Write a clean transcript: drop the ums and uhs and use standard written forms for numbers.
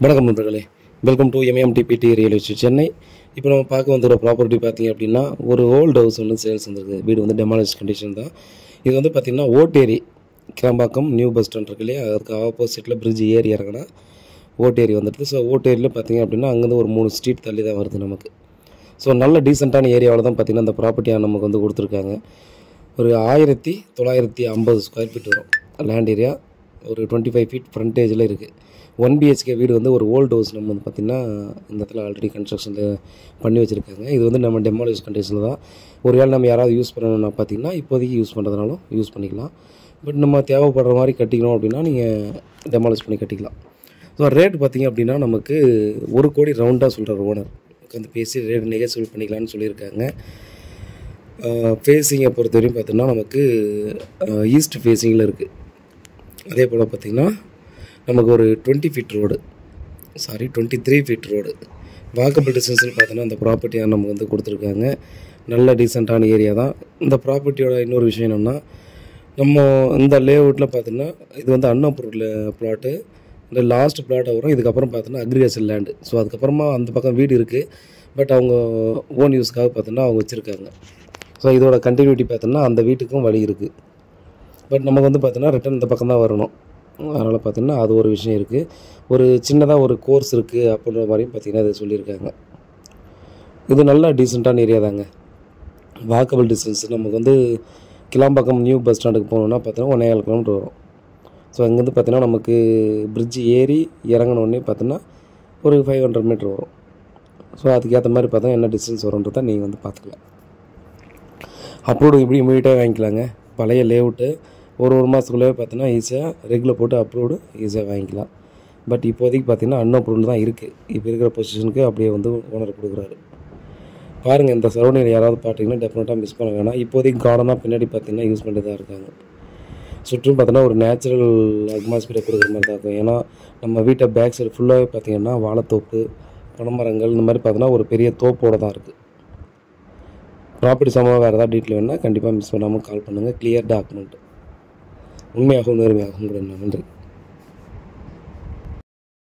வணக்கம் நண்பர்களே, welcome to MMTPT real estate Chennai. இப்போ நம்ம பார்க்க வந்துடுற ப்ராப்பர்ட்டி பார்த்தீங்க அப்படின்னா ஒரு ஓல்டு ஹவுஸ் வந்து சேல்ஸ் வந்துருக்கு. வீடு வந்து டெமாலிஷ் கண்டிஷன் தான். இது வந்து பார்த்திங்கன்னா Otteri Kilambakkam new bus stand இருக்கு இல்லையா, அதுக்கு ஆப்போசிட்டில் பிரிட்ஜ் ஏறி இறங்கினா ஓட்டேரி வந்துடுது. ஸோ ஓட்டேரியில் பார்த்திங்க அப்படின்னா அங்கேருந்து ஒரு 3 ஸ்ட்ரீட் தள்ளி தான் வருது நமக்கு. ஸோ நல்ல டீசெண்டான ஏரியாவில் தான் பார்த்திங்கன்னா அந்த ப்ராப்பர்ட்டியாக நமக்கு வந்து கொடுத்துருக்காங்க. ஒரு 1950 ஸ்கொயர் ஃபீட் வரும் லேண்ட் ஏரியா. ஒரு 25 ஃபீட் ஃப்ரண்டேஜில் இருக்குது. 1 BHK வீடு வந்து ஒரு ஓல்டு ஹவுஸ் நம்ம வந்து பார்த்திங்கன்னா இந்த இடத்துல ஆல்ரெடி கன்ஸ்ட்ரக்ஷனில் பண்ணி வச்சுருக்காங்க. இது வந்து நம்ம டெமாலிஷ் கண்டிஷனில் தான். ஒரு வேளை நம்ம யாராவது யூஸ் பண்ணணும்னா பார்த்திங்கன்னா இப்போதைக்கு யூஸ் பண்ணுறதுனாலும் யூஸ் பண்ணிக்கலாம். பட் நம்ம தேவைப்படுற மாதிரி கட்டிக்கணும் அப்படின்னா நீங்கள் டெமாலிஷ் பண்ணி கட்டிக்கலாம். ஸோ ரேட் பார்த்திங்க அப்படின்னா நமக்கு 1 கோடி ரவுண்டாக சொல்கிறார் ஓனர். உட்காந்து பேசி ரேட் நெகோசியேட் பண்ணிக்கலான்னு சொல்லியிருக்காங்க. ஃபேஸிங்கை பொறுத்த வரையும் பார்த்தோன்னா நமக்கு ஈஸ்ட் ஃபேஸிங்கில் இருக்குது. அதே போல் பார்த்திங்கன்னா நமக்கு ஒரு 23 ஃபீட் ரோடு வாக்கபிள் டிஸ்டன்ஸ்னு பார்த்தோன்னா அந்த ப்ராப்பர்ட்டியாக நமக்கு வந்து கொடுத்துருக்காங்க. நல்ல டீசெண்டான ஏரியா தான். இந்த ப்ராப்பர்ட்டியோட இன்னொரு விஷயம் என்னென்னா, நம்ம இந்த லேஅவுட்டில் பார்த்தோன்னா இது வந்து அன்அப்ரூவ்ட் பிளாட்டு. இந்த லாஸ்ட் பிளாட்டாக வரும். இதுக்கப்புறம் பார்த்தோன்னா அக்ரிகல்ச்சர் லேண்டு. ஸோ அதுக்கப்புறமா அந்த பக்கம் வீடு இருக்குது. பட் அவங்க ஓன் யூஸ்க்காக பார்த்தோன்னா அவங்க வச்சுருக்காங்க. ஸோ இதோட கண்டினியூட்டி பார்த்தோன்னா அந்த வீட்டுக்கும் வழி இருக்குது. பட் நமக்கு வந்து பார்த்தோன்னா ரிட்டன் இந்த பக்கம் தான் வரணும். அதனால் பார்த்திங்கன்னா அது ஒரு விஷயம் இருக்குது. ஒரு சின்னதாக ஒரு கோர்ஸ் இருக்குது அப்படின்ற மாதிரியும் பார்த்திங்கன்னா இதை சொல்லியிருக்காங்க. இது நல்லா டீசெண்டான ஏரியா தாங்க. வாக்கபிள் டிஸ்டன்ஸ் நமக்கு வந்து கிளாம்பாக்கம் நியூ பஸ் ஸ்டாண்டுக்கு போகணுன்னா பார்த்தோன்னா 1.25 கிலோமீட்டர் வரும். ஸோ அங்கேருந்து பார்த்தீங்கன்னா நமக்கு பிரிட்ஜ் ஏறி இறங்கினோடனே பார்த்தோன்னா ஒரு 500 மீட்டர் வரும். ஸோ அதுக்கேற்ற மாதிரி பார்த்தா என்ன டிஸ்டன்ஸ் வரும்ன்றதை நீங்கள் வந்து பார்த்துக்கலாம். அப்ரூவ்டு இப்படி இமீடியட்டாக வாங்கிக்கலாங்க. பழைய லேஅவுட்டு ஒரு மாதத்துக்குள்ளே பார்த்தீங்கன்னா ஈஸியாக ரெகுலர் போட்டு அப்ரூவ்டு ஈஸியாக வாங்கிக்கலாம். பட் இப்போதைக்கு பார்த்திங்கன்னா அன்அப்ரூவ்டு தான் இருக்குது. இப்போ இருக்கிற பொசிஷனுக்கு அப்படியே வந்து ஓனர் கொடுக்குறாரு. பாருங்கள், இந்த சரௌண்டிங் யாராவது பார்த்தீங்கன்னா டெஃபினட்டாக மிஸ் பண்ண வேணாம். இப்போதைக்கு கார்டனாக பின்னாடி பார்த்திங்கன்னா யூஸ் பண்ணிட்டு தான் இருக்காங்க. சுற்றும் பார்த்தோன்னா ஒரு நேச்சுரல் அட்மாஸ்பியரை கொடுக்குற மாதிரி தான் இருக்கும். ஏன்னா நம்ம வீட்டை பேக் சைடு ஃபுல்லாகவே பார்த்திங்கன்னா வாழைத்தோப்பு, பனைமரங்கள் இந்த மாதிரி பார்த்தோன்னா ஒரு பெரிய தோப்போடு தான் இருக்குது. ப்ராப்பர்ட்டி சம்பந்தமாக வேறு ஏதாவது டீட்டெயில் வேணுன்னா கண்டிப்பாக மிஸ் பண்ணாமல் கால் பண்ணுங்கள். கிளியர் டாக்குமெண்ட் உண்மையாகவும் நேர்மையாகவும் கூட. நன்றி.